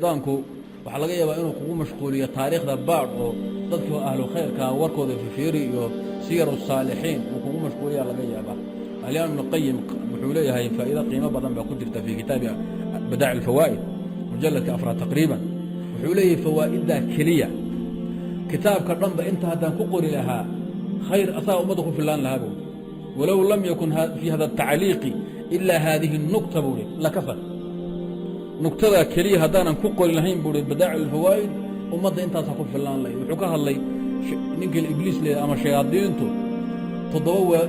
shaydaanku waxaa laga yaabaa inuu kugu mashquuliyo taariikhda baadh oo dadkii ahlu khayrka warkooda fifiiri iyo siyaru saalixiin uu kugu mashquuliyaa laga yaabaa alimaam ibnu qayim wuxuu leeyahay faa'iido qiimo badan baa ku jirta fii kitaabi badaaci alfawaa'id mujalladka afraad taqriiban wuxuu leeyahay fawaa'iddaa keliya kitaabka dhanba inta haddaan ku qori lahaa khayr asaga ummadda ku fillaan lahaa buu walow lam yakun fii hada atacliiqi ilaa haadihi nukta buu hi lakafan nugtadaa keliya haddaanan ku qori lahayn buu hi badaaci alfawaa'id ummadda intaasaa ku fillaan lahay wuxuu ka hadlay ninkii ibliis leeyahay ama shayaadiintu toddoba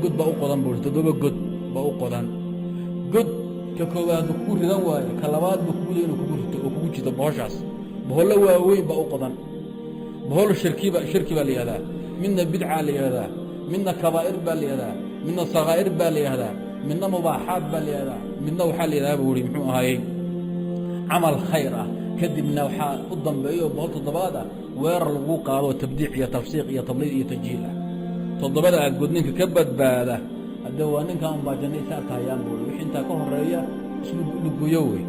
god baa u qodan buu hi 7 god baa u qodan god ka koowaad buu kugu ridan waaye ka labaad buu kugu leey inuu kugu rito oo kugu jito bohoshaas bohollo waaweyn baa u qodan bohol shirki baa la yihahdaa midna bidcaa la yihahdaa midna kabaa'ir baa la yihahdaa midna sakaa'ir baa la yihahdaa midna mubaaxaad baa la yihahdaa midna waxaa la yidhahdaa buu hi muxuu ahaayey camal khayr ah kadibna waxaa u dambeeyo bohol toddobaad ah weerar lagu qaado tabdiic iyo tafsiiq iyo tabliid iyo tajhiil ah toddobada god ninka ka badbaada hadda waa ninkan unbaa janno isa arkahayaan buu wixii intaa ka horeeya isluguyo wey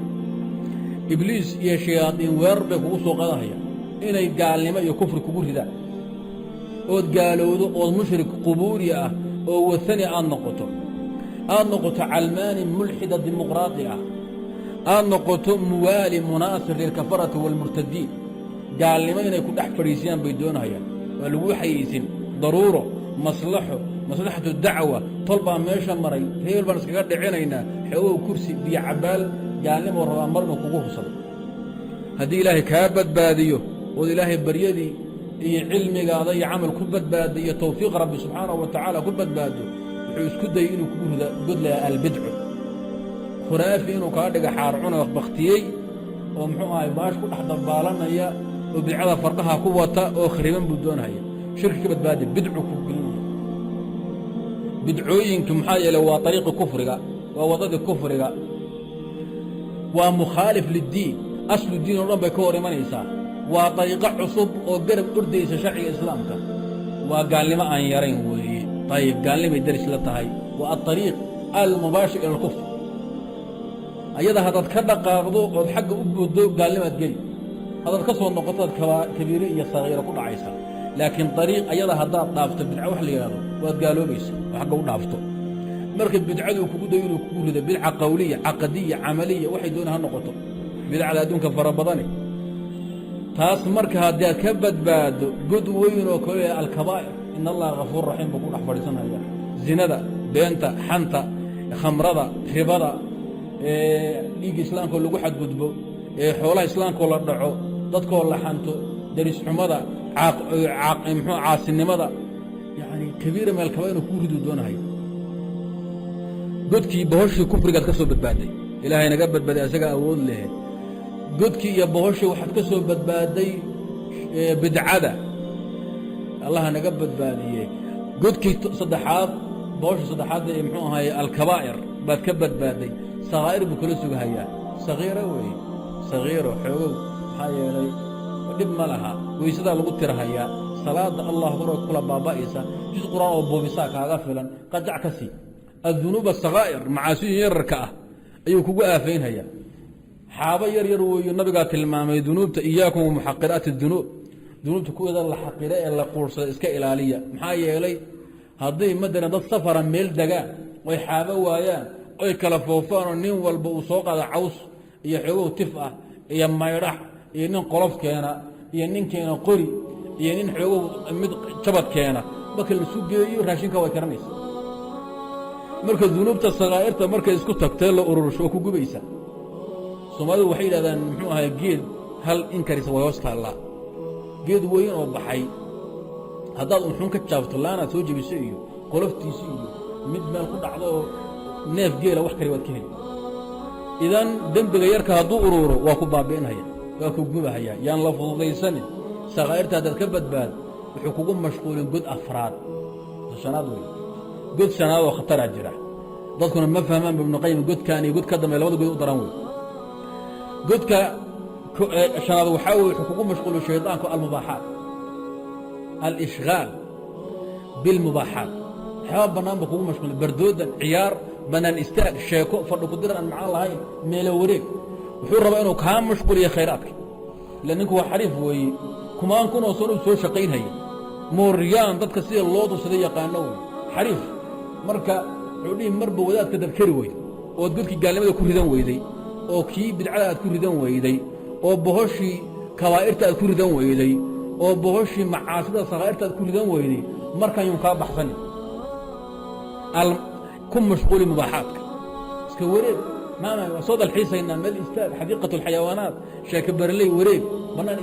ibliis iyo shayaadiin weerar bay kugu soo qadahaya inay gaalnimo iyo kufri kugu ridaan ood gaalowdo ood mushrik qubuuri ah oo wathani aad noqoto calmaani mulxida dimuqraadi ah aad noqoto muwaali munaasir lilkafarati waalmurtadiin gaalnimo inay ku dhex fadhiisiyaan bay doonahayaan waa lagu xayeysin daruuro maslaxatu dacwa tol baa meesha maray reer baan iskaga dhicinaynaa xoogow kursi biyo cabaal gaalnimoo rabaa marna kugu hubsado haddii ilaahay kaa badbaadiyo ood ilaahay baryadii iyo cilmigaada iyo camal ku badbaado iyo tawfiiq rabbi subxaanahu wa tacaala ku badbaado wuxuu isku dayay inuu kugu rida godlaya albidcu khuraafi inuu kaa dhiga xaarcuna bakhtiyey oo muxuu ahay baash ku dhex dabaalanaya oo bidcada farqaha ku wata oo khariban buu doonahaya shirki ka badbaadi bidcu ku gelinaya bidcooyinka maxaa yeelay waa ariiqi kufriga waa waddadii kufriga waa mukhaalif liddiin aslu diin oo dhan bay ka hor imanaysaa waa ariiqo cusub oo garab ordaysa sharciga islaamka waa gaalnimo aan yarayn weeye ayib gaalnimay daris la tahay waa aariiq almubaashir ila alkufr ayada haddaad ka dhaqaaqdo ood xagga u booddo gaalnimaad geli haddaad ka soo noqotoad kabiire iyo sagiiro ku dhacaysa laakiin ariiq ayada haddaad dhaafto bidca wax la yidhahdo waad gaaloobaysa oo xagga u dhaafto marka bidcaduu kugu dayo inuu kugu rido bidca qawliya caqadiya camaliya waxay doona ha noqoto bidcada adduunka fara badane taas marka haddaad ka badbaado god weyn oo kale alkabaa'ir in allaha kafuur raxiim buu ku dhex fadhiisanaya zinada beenta xanta khamrada ribada dhiigga islaamkoo lagu xadgudbo xoolaha islaamkoo la dhaco dadkoo la xanto darisxumada muxuu caasinimada yani kabiira meel kaba inuu kuu riduu doonahay godkii bohoshii kufrigaad ka soo badbaaday ilaahay naga badbaaday asaga awood lehe godkii iyo bohoshii waxaad ka soo badbaaday bidcada allaha naga badbaadiye godkii saddexaad bohoshii saddexaad ee muxuu ahaye alkabaa'ir baad ka badbaaday sakaa'ir buu kala sugahayaa sagiiro weeye sagiiro xoogow maxaa yeelay dhib ma laha weysadaa lagu tirahayaa salaada allah hore kula baaba'aysa juz qur'aan oo boobisaa kaaga filan qajac ka sii addunuub asakaa'ir macaasiyin yararka ah ayuu kugu aafaynhayaa xaabo yar yar weeyo nabigaa tilmaamay dunuubta iyaakum wamuxaqiraati dunuub dunuubta kuweeda la xaqira ee la quursada iska ilaaliya maxaa yeelay hadday madalan dad safara meel degaan oy xaabo waayaan oy kala foofaanoo nin walba uu soo qaado caws iyo xoogow tif ah iyo maydhax iyo nin qolof keena iyo nin keena qori iyo nin xoogow mid jabad keena marka laisu geeyo raashinka way karanaysa marka dunuubta sakaa'irta markay isku tagtee la urursho oo ku gubaysa soomaalidu waxay yidhahdaan muxuu ahay geed hal inkarisa way hoos taallaa geed weyn oo baxay haddaad unxun ka jaabto laanaad soo jebiso iyo qoloftiisi iyo mid meel ku dhacdo oo neef geela wax kale waad ka heli idan dembiga yarka hadduu ururo waa ku baabi'inhaya waa ku gubahaya yaan la fududaysanin sakaa'irta haddaad ka badbaad wuxuu kugu mashquulin god afraad shanaad wey god shanaad oo khataraa jira dadkuna ma fahmaan ibnu qayim godkaan iyo god ka dambe labada god u daran wey godka shanaad waxaa weye wuxuu kugu mashquuliyo shaydaanku almubaaxaat alishgaal bilmubaaxaat waxyaaba bannaan ba kugu mashquuliyo bardoodan ciyaar bannaan istaag sheeko fadhi ku diran aan macaan lahayn meelo wareeg wuxuu rabaa inuu kaa mashquuliyo khayraadka ila ninku waa xariif weeye kumaan kunoo sano soo shaqaynhaya mooryaan dadka sida loo dusada yaqaano wey xariif marka wuxuu dhihi marba wadaadka dabkari weyday ood godkii gaalnimada ku ridan weyday oo kii bidcada aad ku ridan weyday oo bohoshii kabaa'irta aad ku ridan weyday oo bohoshii macaasida sakaa'irta aad ku ridan weyday markaan yun kaa baxsanin ku mashquuli mubaaxaadka iska wareeg maama waa soo dalxiisaynaa meel istaag xadiiqatu alxayawaanaat sheeke barley wareeg bannaan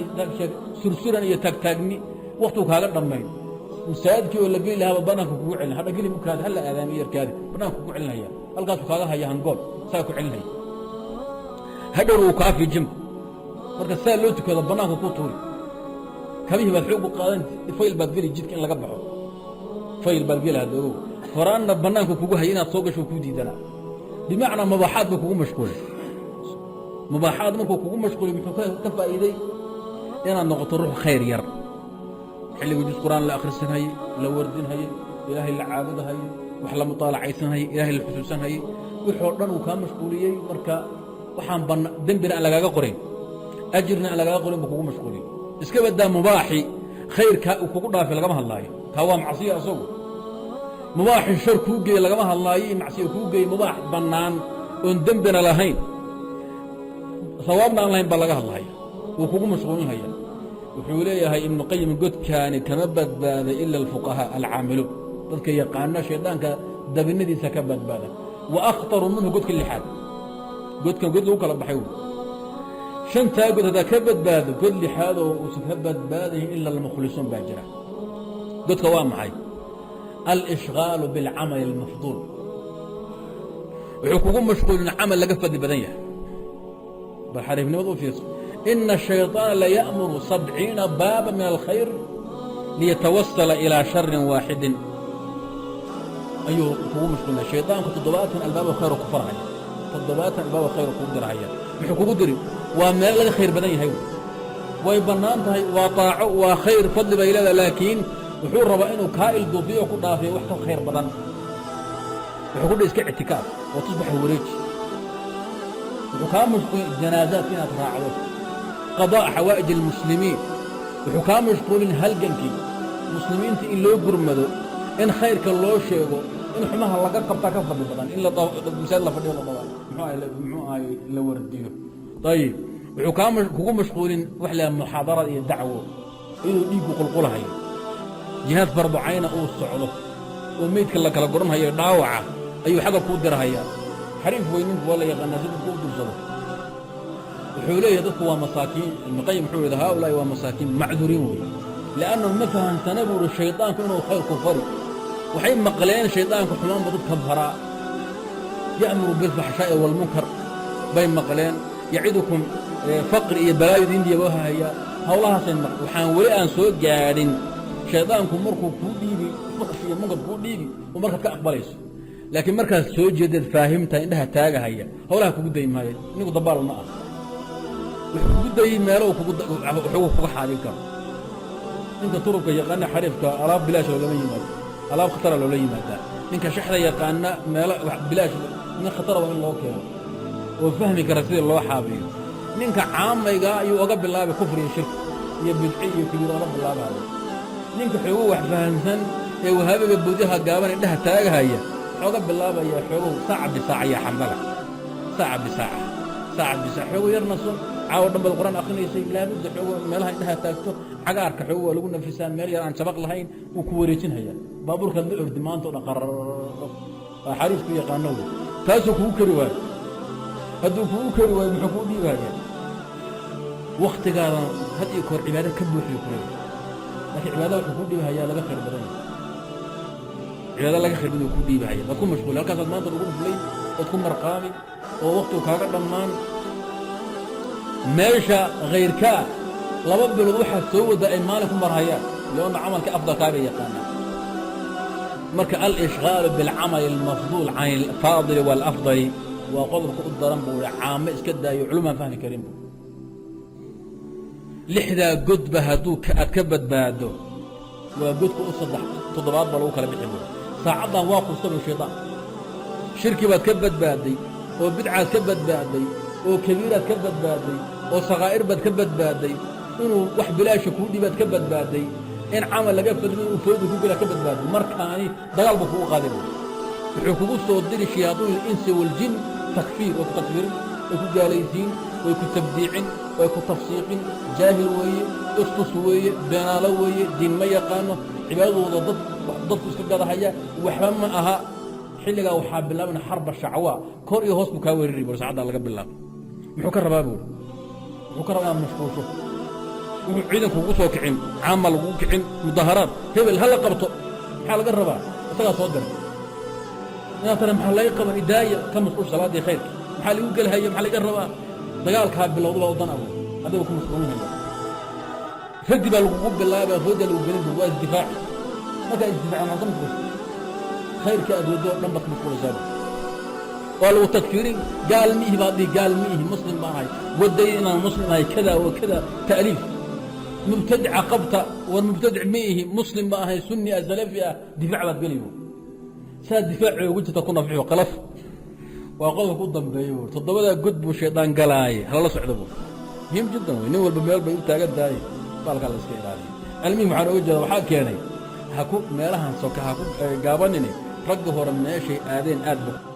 sursuran iyo taagtaagni waktigu kaaga dhammayn masaajidkii oo la geli lahaaba bannaanka kugu celin hadha geli mukaadi halla aadaamiyo yarkaadi bannaanka kugu celinaya halkaasuu kaaga haya hangool saa ku celinaya hadhowr uu kaa fiijinba marka saa loo tukado bannaanka ku tuuri kabihii baad xoog u qaadanti fayl baad geli jidka in laga baxo fayl baad geli hadda ogow horaanna bannaanka kugu haya inaad soo gasho kuu diidanaa bimacnaa mubaaxaad buu kugu mashquulay mubaaxaad markuu kugu mashquulay muxuu ka faa'iiday inaad noqoto ruux khayr yar xilligii juz qur'aan la akhrisanhayey la wardinhayey ilaahay la caabudahayey wax la mutaalacaysanhayey ilaahay la xusuusanhayey wixoo dhan uu kaa mashquuliyey marka waxaan dembina aan lagaaga qorayn ajirna aan lagaaga qorayn buu kugu mashquuliyey iska baddaa mubaaxi khayrkaa uu kugu dhaafay lagama hadlaayo taa waa macsiyo asagu mubaaxi shar kuu geeye lagama hadlaayo in macsiyo kuu geeye mubaax bannaan oon dembina lahayn sawaabna aan lahayn baa laga hadlahaya wuu kugu mashquulinhaya wuxuu leeyahay ibnu qayim godkaani kama badbaada ila alfuqahaa alcaamiluun dadka yaqaana shayddaanka dabinadiisa ka badbaada wa akhtaru minhu godka lixaad godkan god lagu kala baxay wy shantaa god haddaa ka badbaado god lixaadoo uusan ka badbaadayin ila almukhlisuun baa jira godka waa maxay alishqaalu biاlcamali almafduul wuxuu kugu mashquulin camal laga fadli badan yahay bal xariifnimada u fiirso ina الشhayطaana layأmuru 70 baaba min alkhayr liyatawasala ilىa sharin waaxidin ayuu kugu mashquulina shayطaanku 70 albaabo khayr ku farhaya 70 albaabo khayr kugu dirhaya muxuu kugu diri waa meel laga khayr badan yahay way bannaan tahay waa طaaco waa khayr fadli bay leedahay laakiin wuxuu rabaa inuu kaa ilduufiyo ku dhaafiyo wax ka khayr badan wuxuu ku dhi iska ictikaaf oo tusbaxa wareeji wuxuu kaa mashquulin janaazaadka inaad raacdo qadaaء xawaa'ij اlmuslimiin wuxuu kaa mashquulin halgankii muslimiinta in loo gurmado in khayrka loo sheego in xumaha laga qabtaa ka fadli badan in masaajid la fadhiyo la daba muxuu ahay la wardiyo ayib wuxuu kugu mashquulin wax la muxaadarad iyo dacwo inuu dhiiggu qulqulahayo jihaad fardocayna uu socdo oo meydka la kala goranhayo dhaawaca ayuu xagga kuu dirhayaa xariif weyninku waa la yaqaanaa si dadku u dursado wuxuu leeyahay dadku waa masaakiin ibnu qayim wuxuu yidhi haaulaa'i waa masaakiin macduriin wey li'annahum ma fahamsana buu ihi shaydaanku inuu khayrku fari waxay maqleen shaydaanku xumaanba dadka faraa ya'muru bilfaxshaa'i waalmunkar bay maqleen yacidukum faqri iyo balaayood indiya boo hahayaa hawlahaasay waxaan weli aan soo gaadhin shaydaanku markuu kuu dhiibi fuxsh iyo munkar kuu dhiibi oo markaad ka aqbalayso laakiin markaad soo jeedeed faahimtahay indhaha taagahaya hawlaha kugu dayi maayo ninku dabaal ma ah wuxuu kugu dayi meelo waxugu kuga xaadin karo ninka turubka yaqaana xariifka alaab bilaash loolama yimaado alaab khatara loola yimaadaa ninka shaxda yaqaana meelo bilaash nin khatara waa in loo keeno oo fahmi kara sidii loo xaabiyo ninka caamaygaa ayuu oga bilaabay kufri iyo shirki iyo bidci iyo kibiir oga bilaabayo ninka xoogu wax fahamsan ee wahaabiga buudaha gaaban indhaha taagahaya xooga bilaabaya xoogow saaca bisaaca iyo xambala saaca bisaaca xoogo yar naso caawo dhan baad quraan akhrinaysay laabudda xoogo meelaha indhaha taagto cagaarka xoogo waa lagu nafisaa meel yar aan jabaq lahayn wuu ku wareejinhaya baabuurkaad la ordi maanta o dhan qararo waa xariifku yaqaano wey taasuu kugu kari waayo hadduu kugu kari waayo muxuu kuu dhiibahaya wakhtigaadan had iyo koor cibaada ka buuxiyo kuleeya laakiin cibaada wuxuu kuu dhiibahayaa laga khayr badan yahay cibaada laga khayr badan kuu dhiibahaya waad ku mashquuli halkaasaad maanta lagu dhuflay waad ku marqaami oo wakhtigu kaaga dhammaan meesha khayrkaa 2 bilood waxaad soo wadda ay maalin ku marhayaan leanna camalka afdalkaaga yaqaanaa marka alishqaalu biاlcamali almafduul can alfaadili waalafdali waa qodobka u daran buu i caame iska daayo culumaan fahmi karin bu 6daa godba hadduu aad ka badbaado waa godka u 7 baa lagu kala bixi buy saacaddan waa qursaba shaydaan shirki baad ka badbaadday oo bidcaad ka badbaadday وكبيرات كبد بادي وصغائر بد كبد بادي إنه واحد بلا شكودي بد كبد بادي إن عمل لقى فدري وفوز وكبيرة كبد بادي مركاني دجال بفوق قادم الحقوق صودين الشياطين الإنس والجن تكفير وتكفير ويكون جالسين ويكون تبديع ويكون تفسيق جاهل وي اسقس وي بناله وي دين ما يقانه عباده ضد استقاد هيا وحما أها حلقة وحاب الله من حرب الشعواء كوري هوس مكاوري ريبر سعد الله قبل الله محكر بابو محكر بابو مشكوشه وعيدك وقصوا كعين عمل وكعين مظاهرات هبل هلا قبطه حال قربا استغى صدر يا ترى محل يقبل هدايه كم مسؤول صلاه خير محل يقول هي محل قربا دغالك هاب بالوضع وضن ابو هذا هو مسؤولين فدي بالوقوف بالله بفود الوجنين هو الدفاع ماذا الدفاع عن عظمه خير كاد ودو نبك مسؤول زاد قالوا تكفيري قال ميه بعضي قال ميه مسلم معي ودينا مسلم هاي كذا وكذا تأليف مبتدع قبطة والمبتدع ميه مسلم ما هي سني الزلفية دفاع على القليل ساد دفاع وجهة تكون فيه وقلف وأقول قدام بيور تضبط قد بشيطان قلاي هلا صعد أبوه مهم جدا ونول بميل بيور تاجد داي قال السكين عليه المهم على وجهه وحاك يعني هكو ميلها سوك هكو قابنني رجه ورا من شيء آذين أدبه